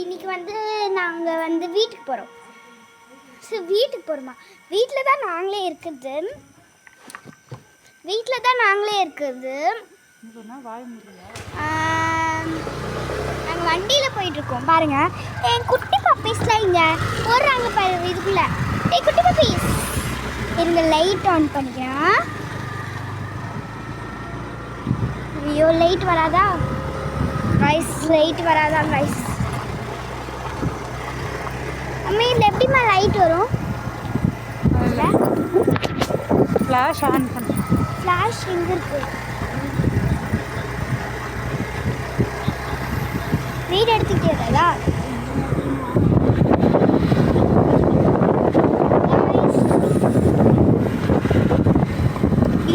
இன்னைக்கு வந்து நாங்கள் வந்து வீட்டுக்கு போகிறோம். ஸோ வீட்டுக்கு போகிறோமா? வீட்டில் தான் நாங்களே இருக்குது. நாங்கள் வண்டியில் போயிட்டுருக்கோம். பாருங்கள் என் குட்டி பப்பீஸ்லாம் இங்கே போடுறாங்க பாரு இதுக்குள்ளே. குட்டி பப்பீஸ் இருங்க, லைட் ஆன் பண்ணிக்கிறேன். ஐயோ லைட் வராதா ரைஸ்? லைட் வராதா ரைஸ்? அம்மா இதில் எப்படிம்மா லைட் வரும்? ஃப்ளாஷ் ஆன் பண்ணு. ஃப்ளாஷ் எங்கே இருக்கு? வீடு எடுத்துக்கிட்டே வரதா?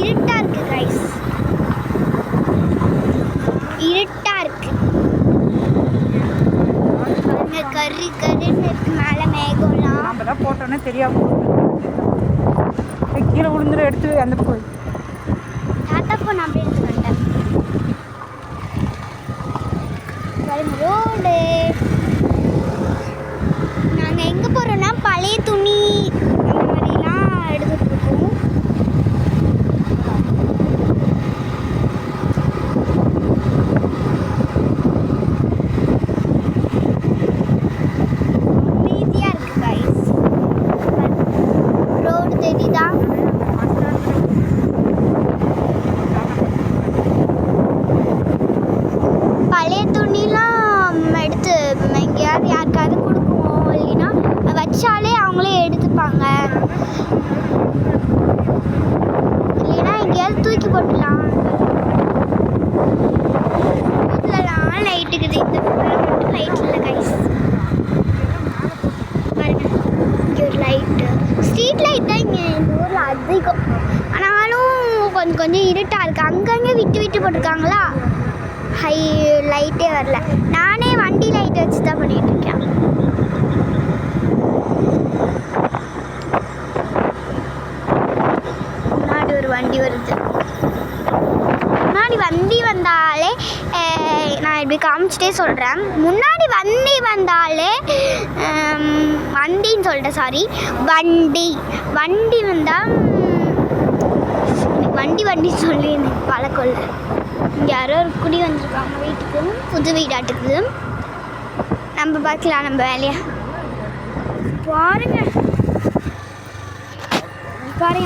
இருட்டா இருக்கு கைஸ், இருட்டா இருக்கு. கரு கருன்னு இருக்கு மேலே மேகம்லாம். நம்ம தான் போட்டோன்னே தெரியாம கீழே விழுந்துடும். எடுத்து அந்த போய் தாத்தா போன் அப்படியே எடுத்து வந்தேன். ரோடு நாங்கள் எங்கே போகிறோன்னா பழைய துணி அந்த மாதிரிலாம் எடுத்துகிட்டு இருக்கோம். அமைதியாக இருக்குது கைஸ். ரோடு தெரியுதா? பழைய துணிலாம் எடுத்து எங்கேயாவது யாருக்காவது கொடுக்குவோம், இல்லைன்னா வச்சாலே அவங்களே எடுத்துப்பாங்க, இல்லைன்னா எங்கேயாவது தூக்கி போட்டுடலாம். வீட்டிலலாம் லைட் இருக்குது, இந்த ஃபுல்லாக மட்டும் லைட் இல்லை கைஸ். பாருங்க இங்கே ஒரு லைட்டு, ஸ்ட்ரீட் லைட் தான் இங்கே எங்கள் ஊரில் அதிகம். ஆனாலும் கொஞ்சம் கொஞ்சம் இருட்டாக இருக்குது. அங்கங்கே விட்டு விட்டு போட்டிருக்காங்களா, ஹை லைட்டே வரல. நானே வண்டி லைட் வச்சு தான் பண்ணிகிட்ருக்கேன். முன்னாடி ஒரு வண்டி வருது. முன்னாடி வண்டி வந்தாலே நான் இப்படி காமிச்சிட்டே சொல்கிறேன். முன்னாடி வண்டி வந்தாலே வண்டின்னு சொல்லிட்டேன், சாரி, வண்டி வந்தால் வண்டி சொல்லி எனக்கு பழக்கொள்ள. இங்கே யாரோ ஒரு குடி வந்துருக்காங்க வீட்டுக்கு, புது வீடாட்டுக்குது. நம்ம பார்க்கலாம் நம்ம வேலையை. பாருங்க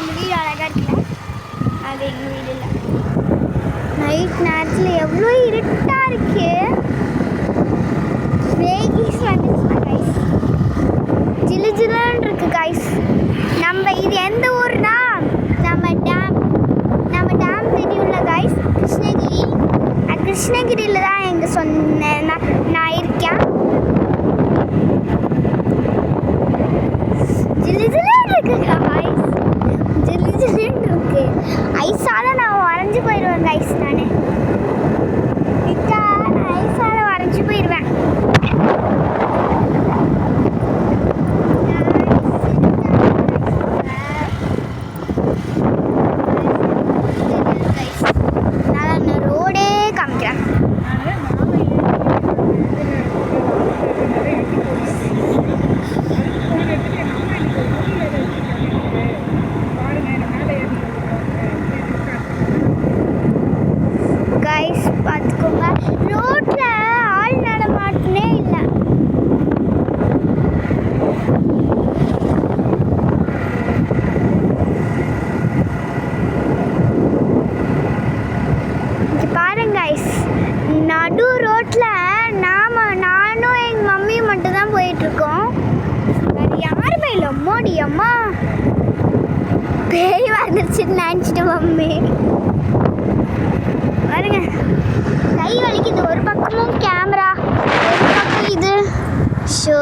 அந்த வீடு அழகாக இருக்குல்ல, அது எங்கள் வீடு இல்லை. நைட் நேரத்தில் எவ்வளோ இருட்டாக இருக்கு. வேகிஸ் வந்துச்சுன்னா கைஸ், ஜில்லு ஜில்லுன்னு இருக்கு கைஸ். நம்ம இது எந்த ஊர்னா நம்ம டேம் தெரியும்ல கைஸ், கிருஷ்ணகிரி. கிருஷ்ணகிரியில் தான் எங்கள் சொன்னேன் நான் இருக்கேன். ஜில்லு ஜில்லுன்னு இருக்கு கைஸ், ஜில்லு ஜில்லுன்னு இருக்கு. ஐஸால் நான் வரைஞ்சி போயிடுவேன் கைஸ். நான் ஐஸால் வரைஞ்சி போயிடுவேன். கைஸ் பார்த்துக்கோங்க, ரோட்டில் ஆள் நடமாட்டனே இல்லை. இங்கே பாருங்க கைஸ், நடு ரோட்டில் நானும் எங்கள் மம்மியும் மட்டும் தான் போயிட்டுருக்கோம். வேறு யாருமே இல்லை. மோடி அம்மா பேய் வந்துருச்சுன்னு நினச்சிட்டு மம்மி. பாருங்க கை வலிக்குது. ஒரு பக்கமும் கேமரா, ஒரு பக்கம் இது ஷோ.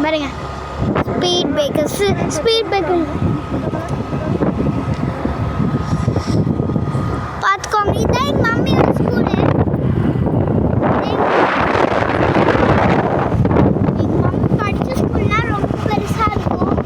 பாருங்க ஸ்பீட் பிரேக்கர் பார்த்துக்கோங்க. இதுதான் எங்கள் மம்மியோட ஸ்கூலு. எங்கள் மம்மி படித்த ஸ்கூல்லாம் ரொம்ப பெருசாக இருக்கும்.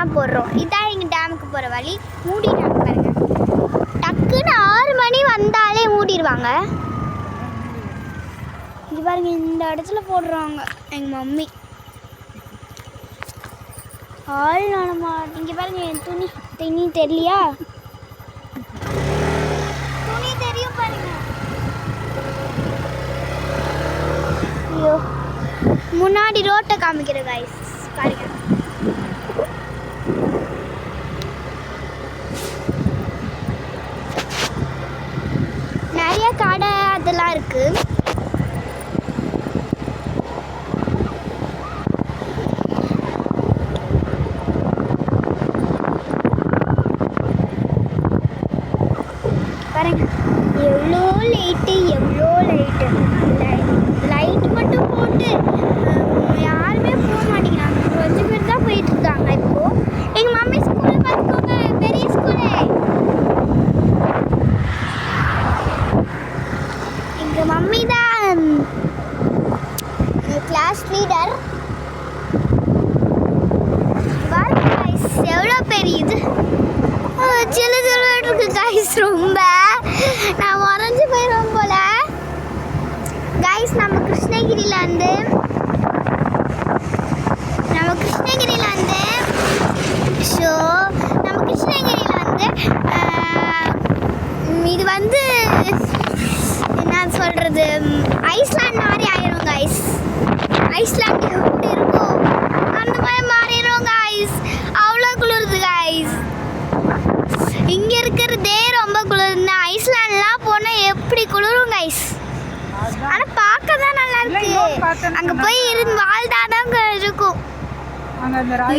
தான் போடுறோம். இதான் எங்கள் டேமுக்கு போகிற வழி. மூடிடுறாங்க பாருங்க. டக்குன்னு 6 மணி வந்தாலே மூடிடுவாங்க. இது பாருங்க, இந்த இடத்துல போடுறாங்க எங்கள் மம்மி. ஆள் நாளமா இங்கே பாருங்க. என் துணி தெரியலையா? துணி தெரியும் பாருங்க. ஐயோ, முன்னாடி ரோட்டை காமிக்கிற கைஸ் பாருங்க. நிறைய கடை அதெல்லாம் இருக்கு. பாருங்க, எவ்வளோ லைட்டு லைட் மட்டும் போட்டு யாருமே போக மாட்டேங்கிறாங்க. கொஞ்சம் பேர் தான் போயிட்டு இருக்காங்க. இப்போ எங்கள் மம்மி ஸ்கூல் பார்த்துக்கோங்க, பெரிய ஸ்கூலு. எங்கள் மம்மி தான் கிளாஸ் லீடர். எவ்வளோ பெரிய இது சில இருக்கு கைஸ். ரொம்ப நான் உறைஞ்சி போயிடுவோம் போல கைஸ். நம்ம கிருஷ்ணகிரியில் வந்து இது வந்து என்ன சொல்கிறது, ஐஸ்லாண்ட் மாதிரி ஆயிரும் கைஸ். ஐஸ்லாண்ட் எப்படி இருக்கும் அந்த மாதிரி மாறிடும் கைஸ். அவ்வளோ குளிருது கைஸ். இங்கே இருக்கிறதே ரொம்ப குளிர்ந்து ஐஸ்லாண்ட்லாம் போனால் எப்படி குளிரும் கைஸ். ஆனால் பார்க்க தான் நல்லா இருக்கு. அங்கே போய் வாழ்ந்தாதான் இருக்கும்.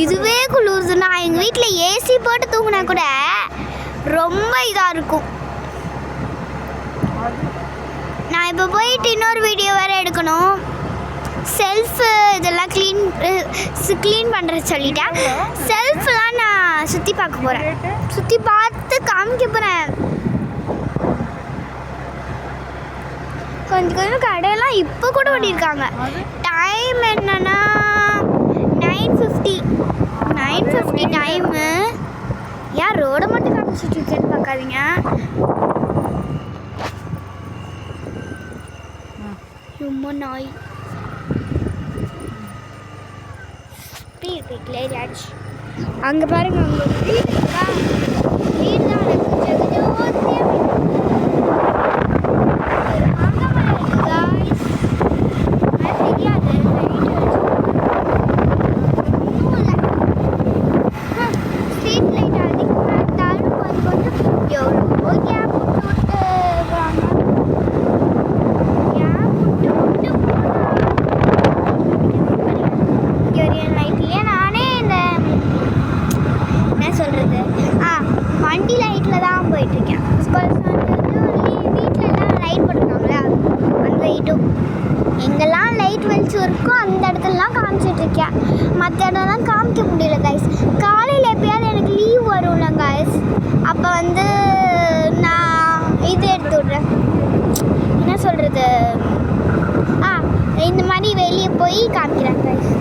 இதுவே குளிருதுன்னா எங்கள் வீட்டில் ஏசி போட்டு தூங்கினா கூட ரொம்ப இதாக இருக்கும். நான் இப்போ போயிட்டு இன்னொரு வீடியோ வேறு எடுக்கணும். செல்ஃபு இதெல்லாம் க்ளீன் பண்ணுறது சொல்லிட்டேன். செல்ஃப்லாம் நான் சுற்றி பார்க்க போகிறேன். சுற்றி பார்த்து காமிக்க போகிறேன். கொஞ்சம் கடையெல்லாம் இப்போ கூட பண்ணியிருக்காங்க. டைம் என்னன்னா 9:50 டைமு. ஏன் ரோடை மட்டும் காமிச்சிட்டு இருக்கேன்னு பார்க்காதீங்க. ரொம்ப நாய் கிளியராச்சு. அங்கே பாருங்க, அங்கே வீடு இருக்கா? வீடு தான் வண்டி லைட்டில் தான் போயிட்டுருக்கேன். வீட்டிலலாம் லைட் போட்டுருக்காங்களே அந்த லைட்டும் எங்கெல்லாம் லைட் வெளிச்சம் இருக்கோ அந்த இடத்துலலாம் காமிச்சிட்ருக்கேன். மற்ற இடம்லாம் காமிக்க முடியல கைஸ். காலையில் எப்பயாவது எனக்கு லீவ் வரும்ல கைஸ், அப்போ வந்து நான் இது எடுத்து விட்றேன். என்ன சொல்கிறது, இந்த மாதிரி வெளியே போய் காமிக்கிறேன் கைஸ்.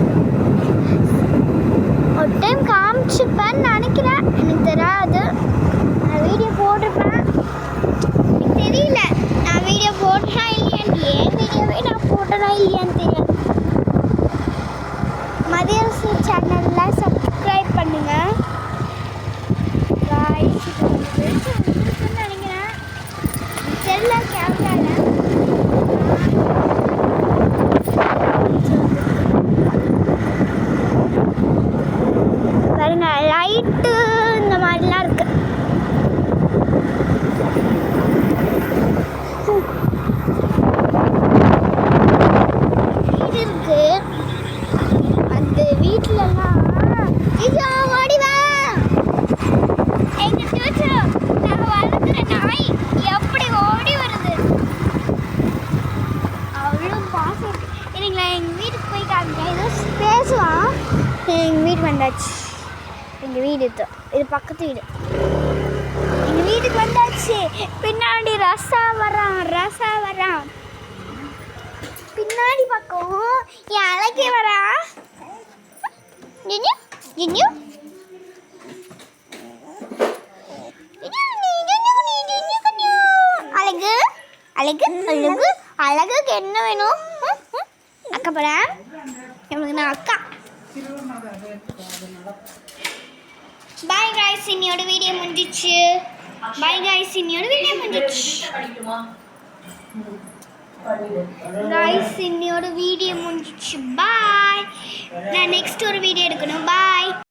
ஒரு டைம் காமிச்சுப்பேன்னு நினைக்கிறேன், எனக்கு தெரியாது. நான் வீடியோ போட்டிருப்பேன், எனக்கு தெரியல நான் வீடியோ போட்டேனா இல்லையான்னு. ஏன் வீடியோவே நான் போட்டேனா இல்லையான்னு தெரியாது. மதியரசு சேனலில் சப்ஸ்கிரைப் பண்ணுங்கள். நினைக்கிறேன் தெரியல கேமராவில். பாருங்க, லைட்டு இந்த மாதிரிலாம் இருக்கு. வீடு இருக்கு. அந்த வீட்டிலலாம் ஐயோ ஓடிவா. எங்க ஃபியூச்சர் நான் வளர்க்குற நாய் எப்படி ஓடி வருது. அவ்வளோ பாசம் இல்லைங்களா. எங்கள் வீட்டுக்கு போய் காமிக்க ஏதோ பேசுவான். எங்கள் வீடு வந்தாச்சு. எங்கள் வீடு இது பக்கத்து வீடு. எங்கள் வீட்டுக்கு வந்தாச்சு. பின்னாடி ரசா வரான். பின்னாடி பக்கம் என் அழகே வரா. அழகு அழகு அழகுக்கு என்ன வேணும் அக்கா போகிறேன் இவனுக்கு நான் அக்கா. பாய் காய்ஸ், இன்னையோட வீடியோ முடிஞ்சிச்சு. பாய் காய்ஸ், இன்னையோட வீடியோ முடிஞ்சிச்சு. காய்ஸ், இன்னையோட வீடியோ முடிஞ்சிச்சு. பாய். நான் நெக்ஸ்ட் ஒரு வீடியோ எடுக்கணும். பாய்.